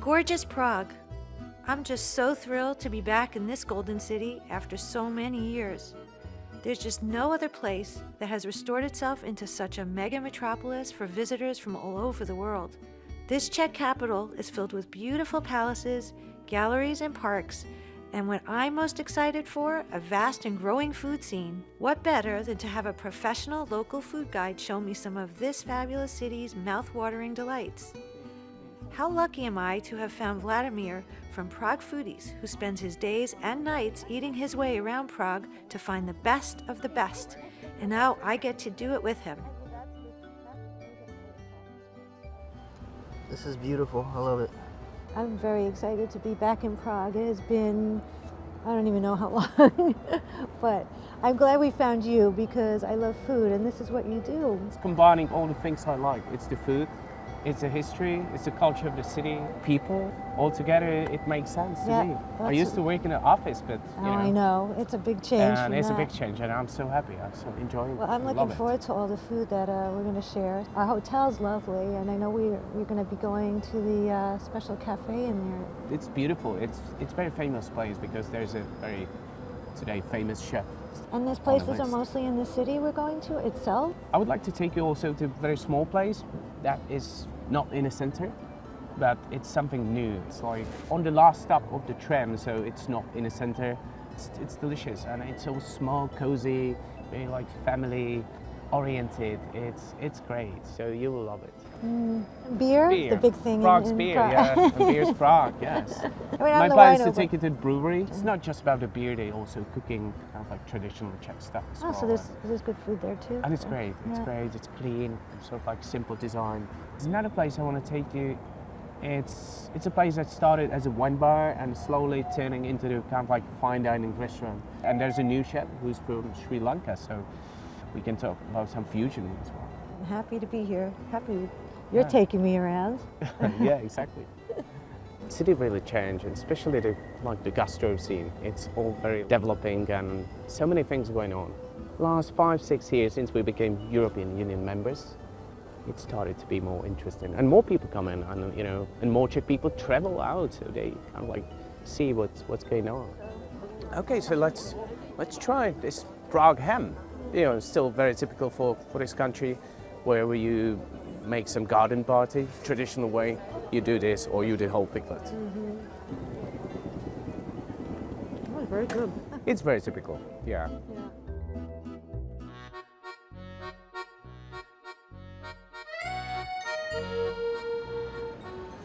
Gorgeous Prague. I'm just so thrilled to be back in this golden city after so many years. There's just no other place that has restored itself into such a mega metropolis for visitors from all over the world. This Czech capital is filled with beautiful palaces, galleries, and parks, and what I'm most excited for, a vast and growing food scene. What better than to have a professional local food guide show me some of this fabulous city's mouth-watering delights? How lucky am I to have found Vladimir from Prague Foodies, who spends his days and nights eating his way around Prague to find the best of the best. And now I get to do it with him. This is beautiful. I love it. I'm very excited to be back in Prague. It has been, I don't even know how long, but I'm glad we found you because I love food and this is what you do. It's combining all the things I like. It's the food, it's the history, it's the culture of the city, people. All together, it makes sense to me. I used to work in an office, but I know. It's a big change. And it's a big change, and I'm so happy. I'm so enjoying it. Well, I'm looking forward to all the food that we're going to share. Our hotel's lovely, and I know we're going to be going to the special cafe in there. It's beautiful. It's a very famous place because there's a very today famous chef. And these places are mostly in the city we're going to itself? I would like to take you also to a very small place that is not in a center, but it's something new. It's like on the last stop of the tram, so it's not in a center. It's delicious, and it's so small, cozy, very like family oriented. It's great, so you will love it. Beer? The big thing Prague's in beer, Prague. yeah. And beer's Prague, yes. My plan is to take you to the brewery. It's not just about the beer, they also cooking kind of like traditional Czech stuff as well. So there's good food there too. And it's great, it's clean, sort of like simple design. There's another place I want to take you. It's a place that started as a wine bar and slowly turning into the kind of like fine dining restaurant. And there's a new chef who's from Sri Lanka, so we can talk about some fusion as well. I'm happy to be here. Happy you're taking me around. Yeah, exactly. The city really changed, and especially the gastro scene. It's all very developing and so many things going on. Last 5-6 years since we became European Union members, it started to be more interesting, and more people come in, and and more Czech people travel out, so they kind of like see what's going on. Okay, so let's try this Prague ham. It's still very typical for this country, where you make some garden party, traditional way. You do this, or you do whole piglet. Oh, very good. It's very typical, yeah.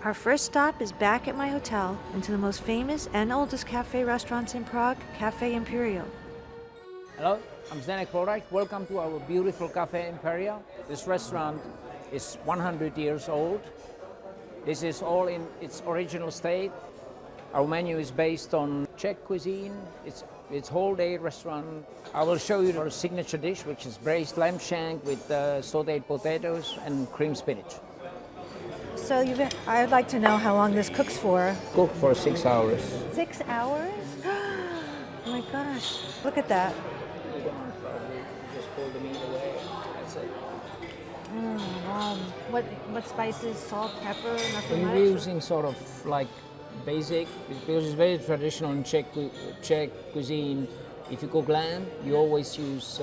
Our first stop is back at my hotel and to the most famous and oldest cafe restaurants in Prague, Café Imperial. Hello, I'm Tzdeněk. Welcome to our beautiful Café Imperial. This restaurant is 100 years old. This is all in its original state. Our menu is based on Czech cuisine. It's whole day restaurant. I will show you our signature dish, which is braised lamb shank with sauteed potatoes and cream spinach. So I'd like to know how long this cooks for. Cooked for 6 hours. 6 hours? Oh my gosh, look at that. Just pull the meat away, that's it. Wow. What spices, salt, pepper, nothing much? We're using sort of like basic, because it's very traditional in Czech cuisine. If you cook lamb, you always use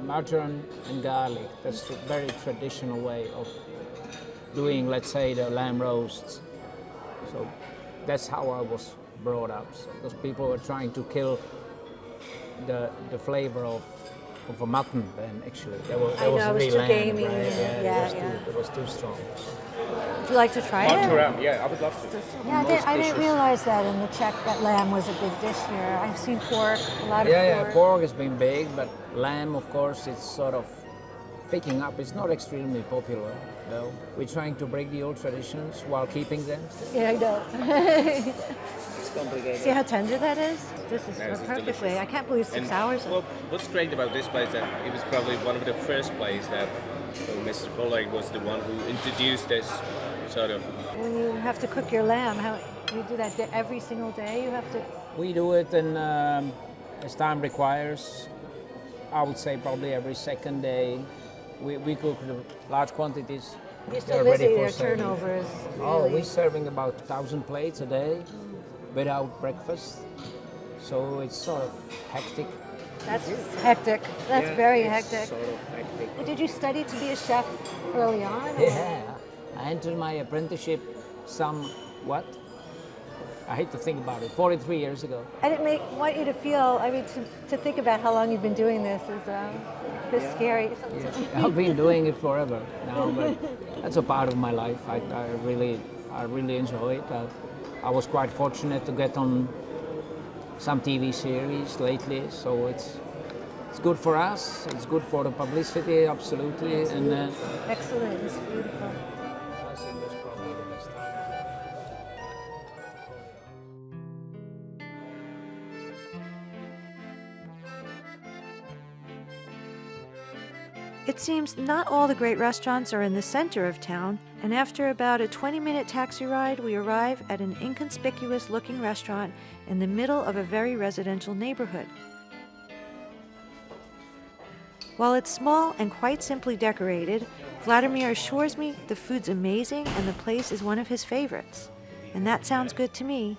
marjoram and garlic. That's a very traditional way of doing, let's say, the lamb roasts. So that's how I was brought up. So, because people were trying to kill the flavor of a mutton, then actually there was it was really too lamb, gamey. right? It was too strong. Would you like to try it? Yeah, I would love to. Yeah, I didn't realize that in the Czech that lamb was a big dish here. I've seen pork, a lot of pork. Yeah, pork has been big, but lamb, of course, it's sort of picking up. It's not extremely popular, though. We're trying to break the old traditions while keeping them. Yeah, I know. It's complicated. See how tender that is? This is perfectly. Delicious. I can't believe 6 hours. Well, what's great about this place that it was probably one of the first places that Mr. Pollak was the one who introduced this sort of. When you have to cook your lamb, how you do that every single day? You have to. We do it in, as time requires. I would say probably every second day. We cook the large quantities You're They're so ready busy, for their serving. turnover is Oh, really... we're serving about 1,000 plates a day without breakfast. So it's sort of hectic. That's hectic. That's Yeah, very it's hectic. Sort of hectic. But did you study to be a chef early on? or- Yeah, I entered my apprenticeship somewhat. I hate to think about it, 43 years ago. I didn't want you to feel, I mean, to think about how long you've been doing this is a bit scary. Yeah. I've been doing it forever now, but that's a part of my life. I really enjoy it. I was quite fortunate to get on some TV series lately, so it's good for us. It's good for the publicity, absolutely. And Excellent, it's beautiful. I think that's probably the best time. It seems not all the great restaurants are in the center of town, and after about a 20-minute taxi ride, we arrive at an inconspicuous looking restaurant in the middle of a very residential neighborhood. While it's small and quite simply decorated, Vladimir assures me the food's amazing and the place is one of his favorites. And that sounds good to me.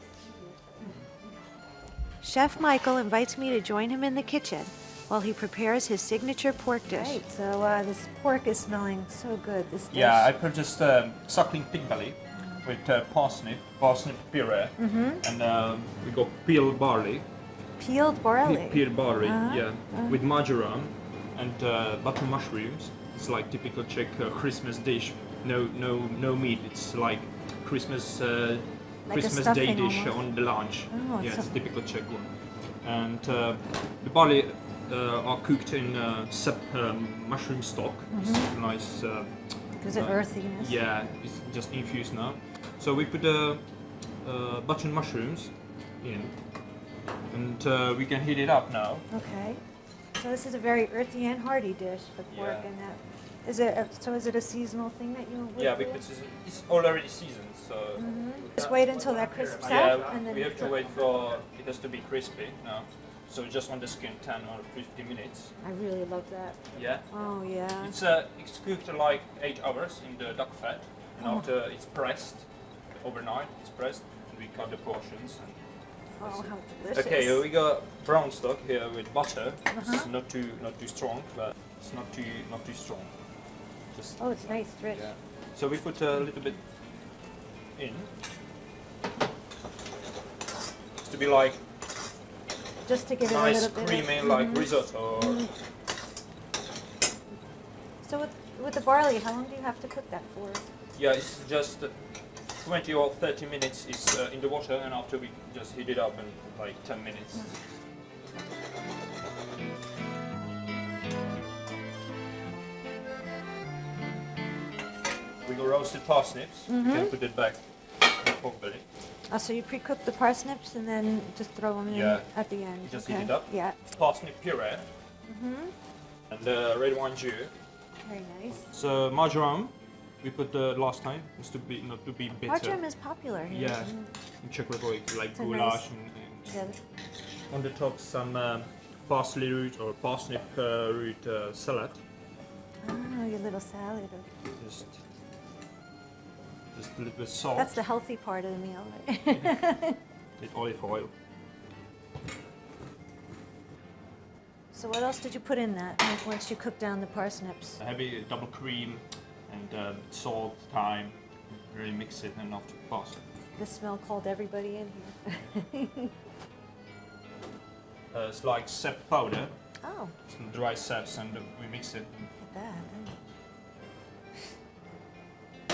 Chef Michael invites me to join him in the kitchen while he prepares his signature pork dish. Right, so this pork is smelling so good, this dish. Yeah, I purchased suckling pig belly with parsnip puree, and we got peeled barley. Peeled barley? Peeled barley, yeah, with marjoram and button mushrooms. It's like typical Czech Christmas dish. No meat. It's like Christmas Like a Christmas stuffing Day dish almost. on the lunch. Oh, yeah, so- it's a typical Czech one. And the barley are cooked in mushroom stock. It's nice. Gives it earthiness. Yeah, it's just infused now. So we put button mushrooms in, and we can heat it up now. Okay. So this is a very earthy and hearty dish, the pork Yeah. and that. Is it a seasonal thing that you would Yeah, do? because it's already seasoned, so Just wait until that crisps yeah, out and then we have to wait for it has to be crispy now. So just on the skin 10 or 15 minutes. I really love that. Yeah. Oh yeah. It's cooked like 8 hours in the duck fat, and after it's pressed overnight, it's pressed, and we cut the portions. And Oh, how delicious. okay, we got brown stock here with butter. It's not too strong, but it's not too strong. Just Oh, it's nice, rich. yeah. So we put a little bit in. It's to be like Just to give it a nice little bit. creamy, like risotto. Or, So with the barley, how long do you have to cook that for? yeah, it's just 20 or 30 minutes is in the water, and after we just heat it up in like 10 minutes. We got roasted parsnips. You can put it back in the pork belly. Oh, so you pre-cook the parsnips and then just throw them in Yeah. at the end. Just okay. heat it up. Yeah, Parsnip puree. And red wine jus. very nice. So marjoram, we put the last time, is to be not to be bitter. Marjoram is popular here. Yeah, in Czech Republic, like It's a goulash. nice- And Yeah. on the top, some parsley root or parsnip root salad. Oh, your little salad. Just a little bit salt That's the healthy part of the meal, right? with olive oil. So what else did you put in that once you cooked down the parsnips? A heavy double cream and salt, thyme. Really mix it and after pass. The smell called everybody in here. It's like sap powder, Oh, some dry saps, and we mix it. look at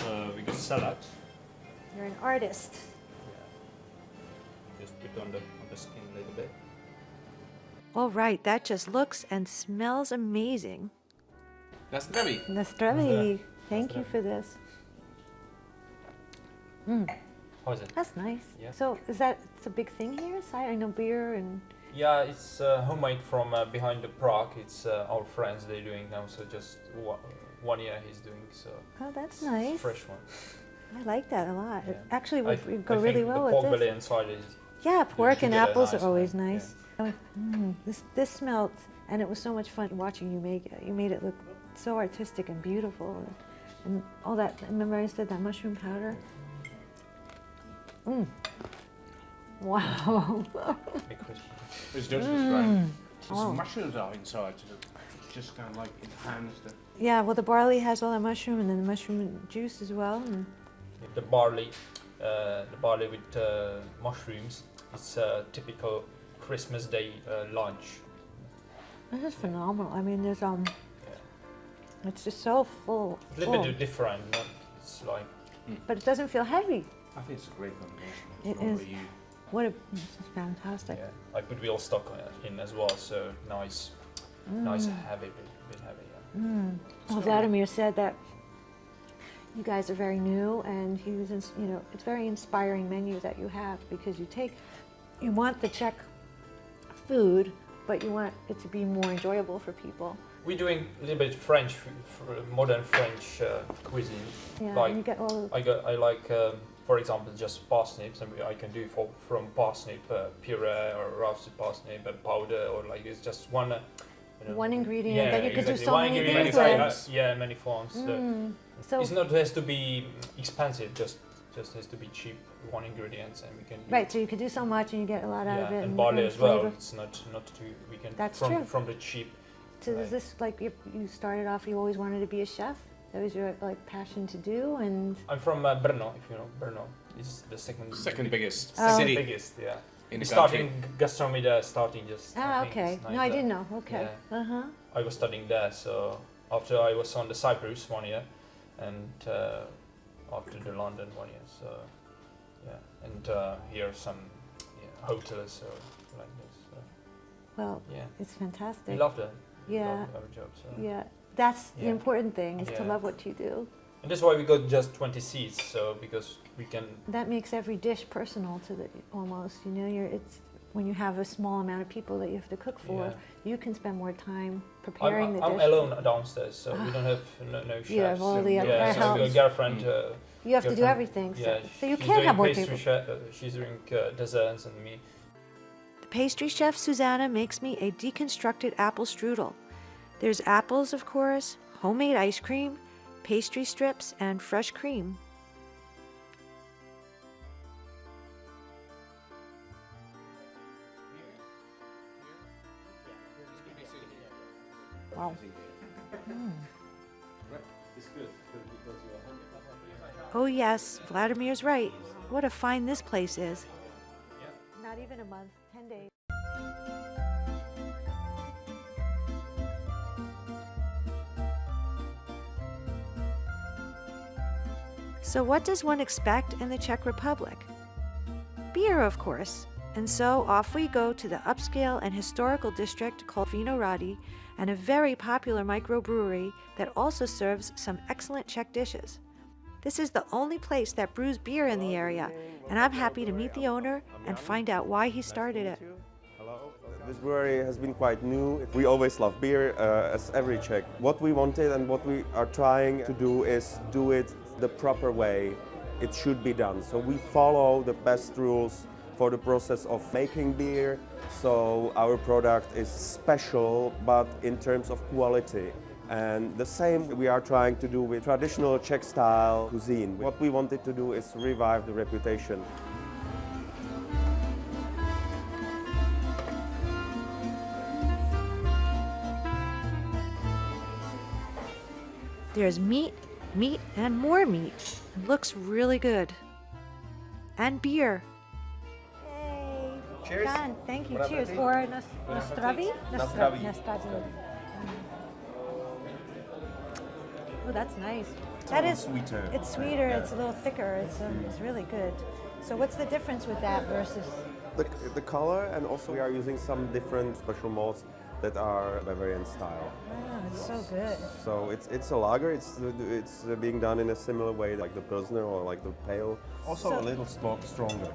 that. We got salad. You're an artist. Just put on the skin a little bit. All right, that just looks and smells amazing. That's Debbie. Nastravy. Thank you for this. How is it? That's nice. Yeah. So it's a big thing here? I know beer and... Yeah, it's homemade from behind the Prague. It's our friends they're doing now, so just 1 year he's doing, so Oh, that's nice. fresh one. I like that a lot. It Yeah. actually I would go think really well the with pork this. belly inside is Yeah, pork and together apples nice, are always yeah. nice. This smelled, and it was so much fun watching you make it. You made it look so artistic and beautiful. And all that, remember I said that mushroom powder? Wow. It's just right. Oh. Mushrooms are inside, so it's just kind of like enhanced. Yeah, well the barley has all that mushroom and then the mushroom juice as well. And The barley with mushrooms is a typical Christmas Day lunch. this is phenomenal. I mean, there's it's just so full. A little bit different, not it's like But it doesn't feel heavy. I think it's a great combination. It is. This is fantastic. I put veal stock in as well, so nice heavy, bit heavy. Yeah. Well, Vladimir said that you guys are very new, and he was, it's very inspiring menu that you have because you want the Czech food, but you want it to be more enjoyable for people. We're doing a little bit French, modern French cuisine. Yeah, like and you get all. I like, for example, just parsnips, and I can do from parsnip puree or roasted parsnip and powder, or like it's just one. One ingredient, yeah, but you could do exactly. so One many ingredient, things with. yeah, many forms. So It's not has to be expensive, just has to be cheap. One ingredients, and we can. right, so you could do so much and you get a lot out Yeah, of it. and barley as well. flavor. It's not too. We can. That's from, true. From the cheap. So is this like you started off? You always wanted to be a chef. That was your like passion to do, and I'm from Brno, if you know Brno. It's the second biggest Oh. city biggest, yeah. in the Starting country. gastronomy there, starting just. I think okay. it's No, I didn't 9. know. Okay. Yeah. I was studying there, so after I was on the Cyprus 1 year, and after the London 1 year, so yeah, and here some hotels or like this. So, Well, yeah, it's fantastic. we love that. Yeah. Love our job. So. Yeah, that's the Yeah. important thing is to Yeah. love what you do. And that's why we got just 20 seats, so because we can. That makes every dish personal to the almost. It's when you have a small amount of people that you have to cook for, Yeah. you can spend more time preparing the I'm dish. alone downstairs, so we don't have no chefs. You have all the yeah, so help. my girlfriend. You have to do girlfriend, everything, so, Yeah, so you she's can't doing have more pastry people. she's doing desserts and me. The pastry chef Susanna makes me a deconstructed apple strudel. There's apples, of course, homemade ice cream, pastry strips, and fresh cream. Wow. Oh yes, Vladimir's right. What a find this place is. Not even a month, 10 days. So what does one expect in the Czech Republic? Beer, of course. And so off we go to the upscale and historical district called Vinohrady, and a very popular microbrewery that also serves some excellent Czech dishes. This is the only place that brews beer in the area, and I'm happy to meet the owner and find out why he started it. This brewery has been quite new. We always love beer, as every Czech. What we wanted and what we are trying to do is do it the proper way it should be done. So we follow the best rules for the process of making beer. So our product is special, but in terms of quality. And the same we are trying to do with traditional Czech style cuisine. What we wanted to do is revive the reputation. There's meat, meat, and more meat. It looks really good. And beer. Hey. Cheers. John, thank you. Bon Cheers. appetit. Or nastravi? Nastravi. Oh, that's nice. That is sweeter. It's sweeter. Yeah. It's a little thicker. It's really good. So what's the difference with that versus? The color, and also we are using some different special malts that are Bavarian style. Oh, it's so good. So it's a lager. It's being done in a similar way like the Pilsner or like the pale. Also So- a little stronger.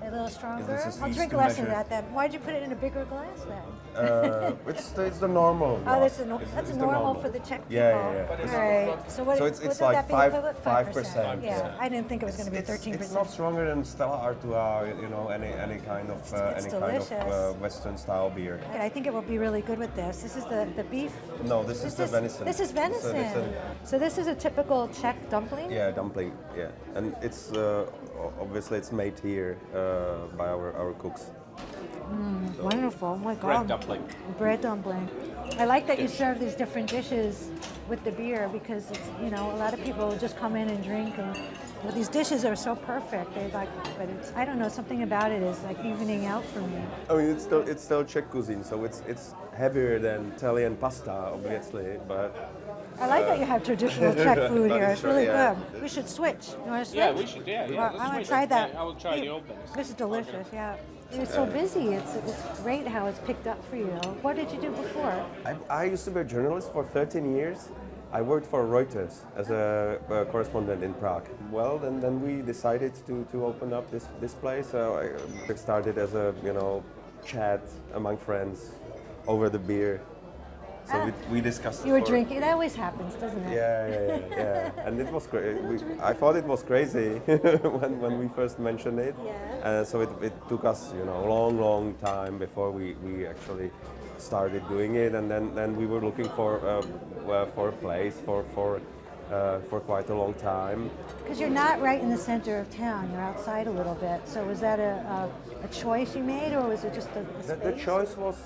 A little stronger. this is I'll easy drink to less of measure. that then. Why'd you put it in a bigger glass then? It's the normal. Oh, that's glass. that's It's the normal for the Czech people. Yeah, yeah. All right. So what? So what it's would like that be 5%. equivalent? 5%. Yeah. Yeah. I didn't think it was going to be 13%. It's not stronger than Stella Artois, any kind of It's delicious. Western style beer. Okay, I think it will be really good with this. this? This is the beef? No, this is the venison. This is venison. So this is a typical Czech dumpling? Yeah, dumpling. Yeah, and it's obviously it's made here by our cooks. Wonderful. Oh my God. Bread dumpling. Bread dumpling. I like that you serve these different dishes with the beer because it's, you know, a lot of people will just come in and drink, and well, these dishes are so perfect. They like, but it's, I don't know, something about it is like evening out for me. I mean, it's still Czech cuisine, so it's heavier than Italian pasta, obviously, but. I like that you have traditional Czech food But here. it's It's really yeah. good. We should switch. You want to switch? Yeah, we should. Yeah. Well, Let's I want switch. to try that. I will try the old ones. This is delicious. Yeah. It's so busy. It's great how it's picked up for you. What did you do before? I used to be a journalist for 13 years. I worked for Reuters as a correspondent in Prague. Well, then we decided to open up this place. I started as a chat among friends over the beer. So we discussed. You were drinking. That always happens, doesn't it? Yeah. And it was great. I thought it was crazy when we first mentioned it. Yeah. So it took us, a long time before we actually started doing it, and then we were looking for a place for quite a long time. Because you're not right in the center of town. You're outside a little bit. So was that a choice you made, or was it just a space? The choice was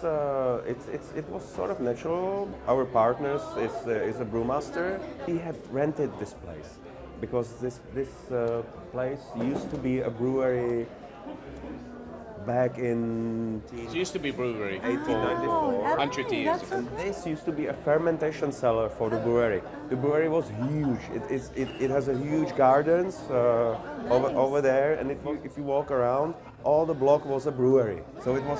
it was sort of natural. Our partners is a brewmaster. He had rented this place because this place used to be a brewery back in It used to be brewery. 1894. 100 years. That's so And this used to be a fermentation cellar for the brewery. The brewery was huge. It has a huge gardens over there, and if you walk around, all the block was a brewery. So it was,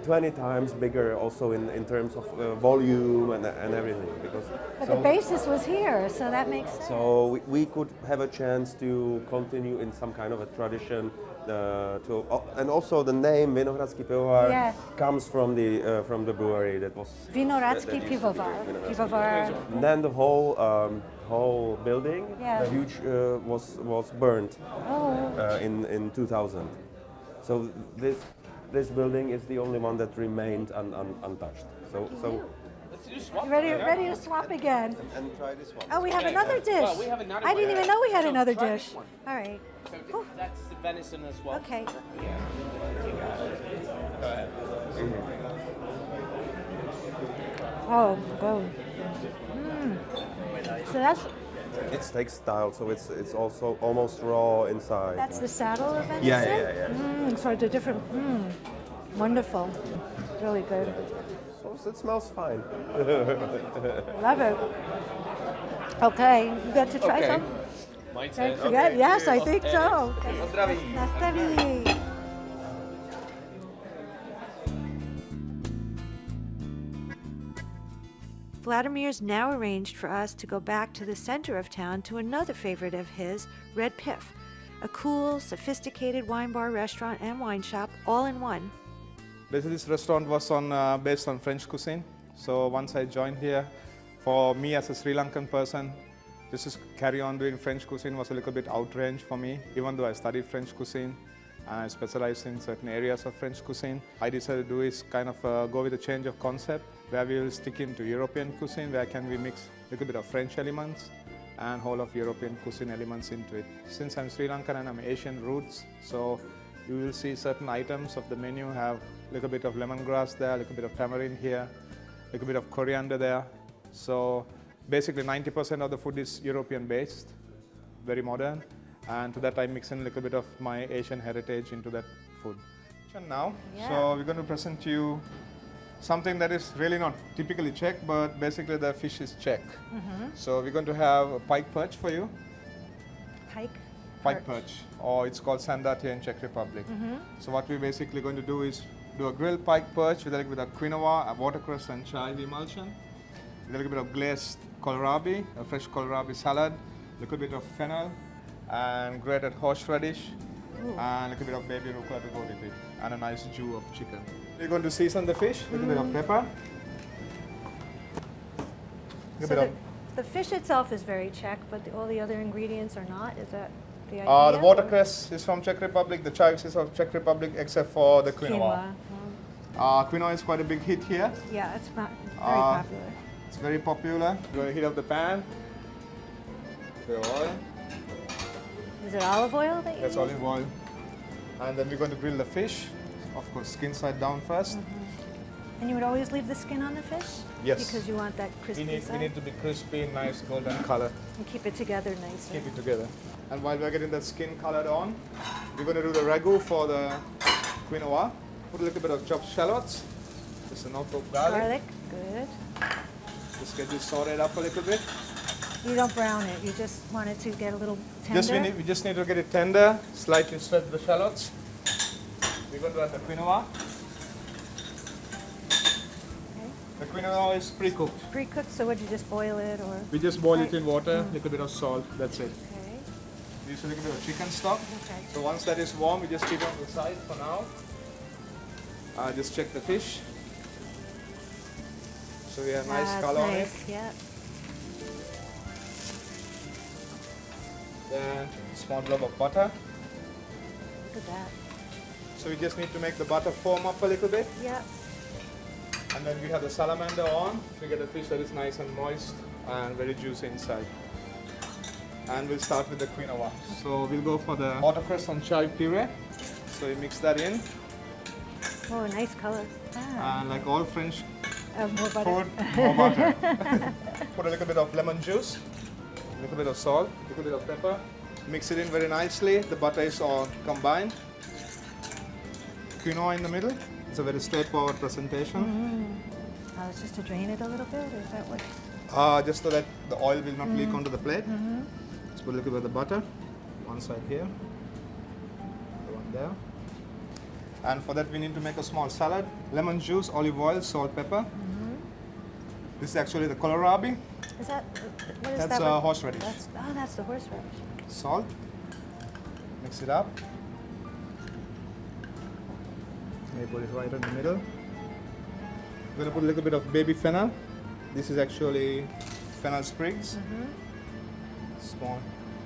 20 times bigger also in terms of volume and everything. But the basis was here, so that makes sense. So we could have a chance to continue in some kind of a tradition. And also the name Vinohradský pivovar Yeah. comes from the brewery that was. Vinohradský pivovar. Pivovar. And then the whole building, Yeah. the huge, was burned Oh. in 2000. So this building is the only one that remained untouched. So Ready to swap again. and try this one. Oh, we have another dish. Well, we have another I one. didn't even know we had So another try dish. this one. All right. So that's the venison as well. Okay. Oh, go. So It's steak style, so it's also almost raw inside. that's the saddle of venison? Yeah. So it's a different. Wonderful. Really good. So it smells fine. Love it. Okay, you got to try some? My turn. Don't forget. Yes, I think so. Zdraví. Nastaví. Vladimir's now arranged for us to go back to the center of town to another favorite of his, Red Piff, a cool, sophisticated wine bar, restaurant, and wine shop all in one. Basically, this restaurant was based on French cuisine. So once I joined here, for me as a Sri Lankan person, just to carry on doing French cuisine was a little bit outrange for me, even though I studied French cuisine and I specialized in certain areas of French cuisine. I decided to do is kind of go with a change of concept, where we will stick into European cuisine, where can we mix a little bit of French elements and whole of European cuisine elements into it. Since I'm Sri Lankan and I'm Asian roots, so you will see certain items of the menu have a little bit of lemongrass there, a little bit of tamarind here, a little bit of coriander there. So basically 90% of the food is European based, very modern, and to that I mix in a little bit of my Asian heritage into that food. Now, so we're going to present to you something that is really not typically Czech, but basically the fish is Czech. So we're going to have a pike perch for you. Pike perch, or it's called sandát here in Czech Republic. So what we're basically going to do is do a grilled pike perch with a quinoa, a watercress and chive emulsion, with a little bit of glazed kohlrabi, a fresh kohlrabi salad, a little bit of fennel, and grated horseradish, and a little bit of baby rucola to go with it, and a nice jus of chicken. We're going to season the fish, a little bit of pepper. So the fish itself is very Czech, but all the other ingredients are not? Is that the idea? The watercress is from Czech Republic, the chives is from Czech Republic, except for the quinoa. Quinoa is quite a big hit here. Yeah, it's not very Uh, popular. It's very popular. We're going to heat up the pan. The oil. Is it olive oil that you That's use? olive oil. And then we're going to grill the fish. Of course, skin side down first. And you would always leave the skin on the fish? Yes. Because you want that crispy We side? need to be crispy, nice golden color. And keep it together nicely. Keep it together. And while we're getting that skin colored on, we're going to do the ragu for the quinoa. Put a little bit of chopped shallots. Just a note of Garlic, good. Just get this sauteed up a little bit. You don't brown it, you just want it to get a little tender? We just need to get it tender, slightly stretch the shallots. We're going to add the quinoa. Okay. The quinoa is pre-cooked. Pre-cooked, so would you just boil it or? We just boil it in water, a little bit of salt, that's it. Okay, Use a little bit of chicken stock. okay. So once that is warm, we just keep it on the side for now. Just check the fish. So we have nice color on it. Nice, yeah. Then a small blob of butter. Look at that. So we just need to make the butter foam up a little bit. Yeah. And then we have the salamander on. So we get a fish that is nice and moist and very juicy inside. And we'll start with the quinoa. So we'll go for the watercress and chive puree. So we mix that in. Oh, nice color. Ah. And like all French More butter. food, more butter. Put a little bit of lemon juice, a little bit of salt, a little bit of pepper. Mix it in very nicely. The butter is all combined. Quinoa in the middle. It's a very straightforward presentation. Oh, it's just to drain it a little bit, or is that what? Just so that the oil will not leak onto the plate. Let's put a little bit of the butter. One side here, the one there. And for that we need to make a small salad. Lemon juice, olive oil, salt, pepper. This is actually the kohlrabi. Is that, what is That's that? horseradish. That's the horseradish. Salt. Mix it up. Maybe put it right in the middle. We're going to put a little bit of baby fennel. This is actually fennel sprigs. Small,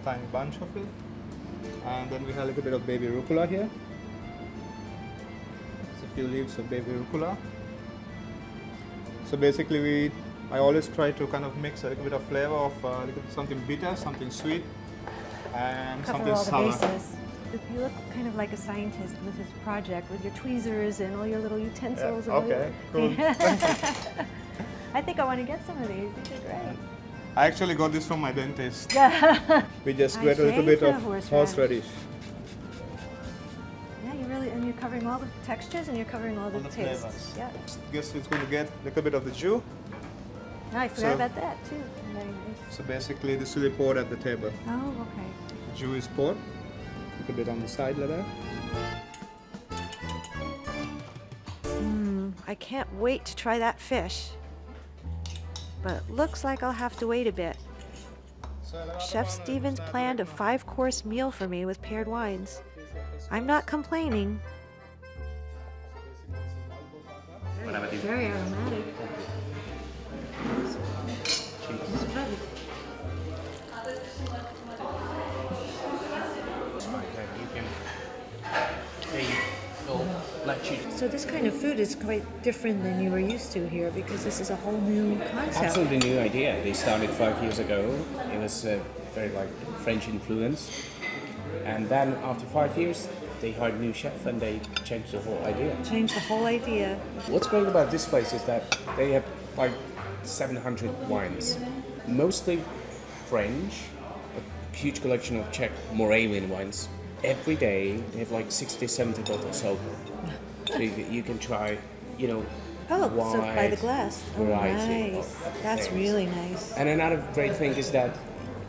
tiny bunch of it. And then we have a little bit of baby rucola here. Just a few leaves of baby rucola. So basically I always try to kind of mix a little bit of flavor of something bitter, something sweet, and Cover something all the sour. bases. You look kind of like a scientist with this project, with your tweezers and all your little utensils. Yeah, okay, cool. I think I want to get some of these. These are great. I actually got this from my dentist. We just I get a little shaved bit of the horseradish. horseradish. Yeah, you really, and you're covering all the textures and you're covering all the, the tastes. flavors. Yeah. Guess it's going to get a little bit of the jus. No, I forgot So- about that too. Very nice. So basically this will be poured at the table. Oh, okay. The jus is poured. A little bit on the side like that. I can't wait to try that fish. But it looks like I'll have to wait a bit. Chef Stevens planned a 5-course meal for me with paired wines. I'm not complaining. Very aromatic. So this kind of food is quite different than you were used to here because this is a whole new concept. Absolutely new idea. They started 5 years ago. It was very like French influence. And then after 5 years, they hired a new chef and they changed the whole idea. Change the whole idea. What's great about this place is that they have like 700 wines, mostly French, a huge collection of Czech Moravian wines. Every day they have like 60, 70 bottles open. So you can try, you know, Oh, so by the wide glass. Oh, variety nice. of That's things. really nice. And another great thing is that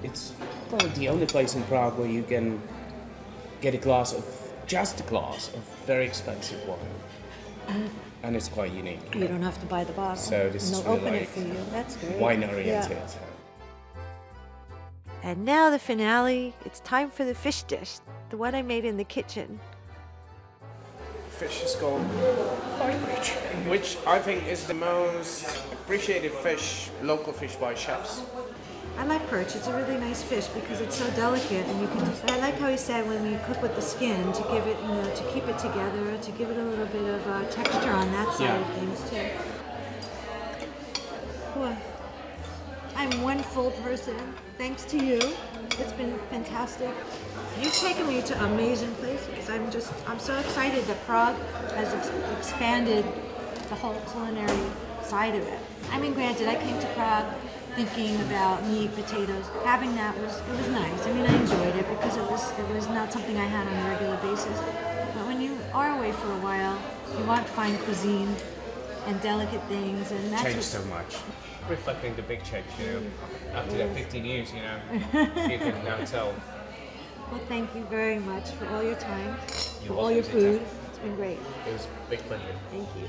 it's probably the only place in Prague where you can get just a glass of very expensive wine. And it's quite unique. You don't have to buy the bottle. So this and is they'll really open like it for you. That's great. wine oriented. And now the finale. It's time for the fish dish, the one I made in the kitchen. Fish is called whitefish, which I think is the most appreciated fish, local fish by chefs. I like perch. It's a really nice fish because it's so delicate, and you can. But I like how he said when you cook with the skin to give it, to keep it together, to give it a little bit of texture on that side of things too. Well, I'm one full person, thanks to you. It's been fantastic. You've taken me to amazing places. I'm so excited that Prague has expanded the whole culinary side of it. I mean, granted, I came to Prague thinking about meat, potatoes. Having that was nice. I mean, I enjoyed it because it was not something I had on a regular basis. But when you are away for a while, you want fine cuisine and delicate things, and that's Changed so much. Reflecting the big change, after that 15 years, you can now tell. Well, thank you very much for all your time, for all welcome, your anytime. food. It's been great. It was a big pleasure. Thank you.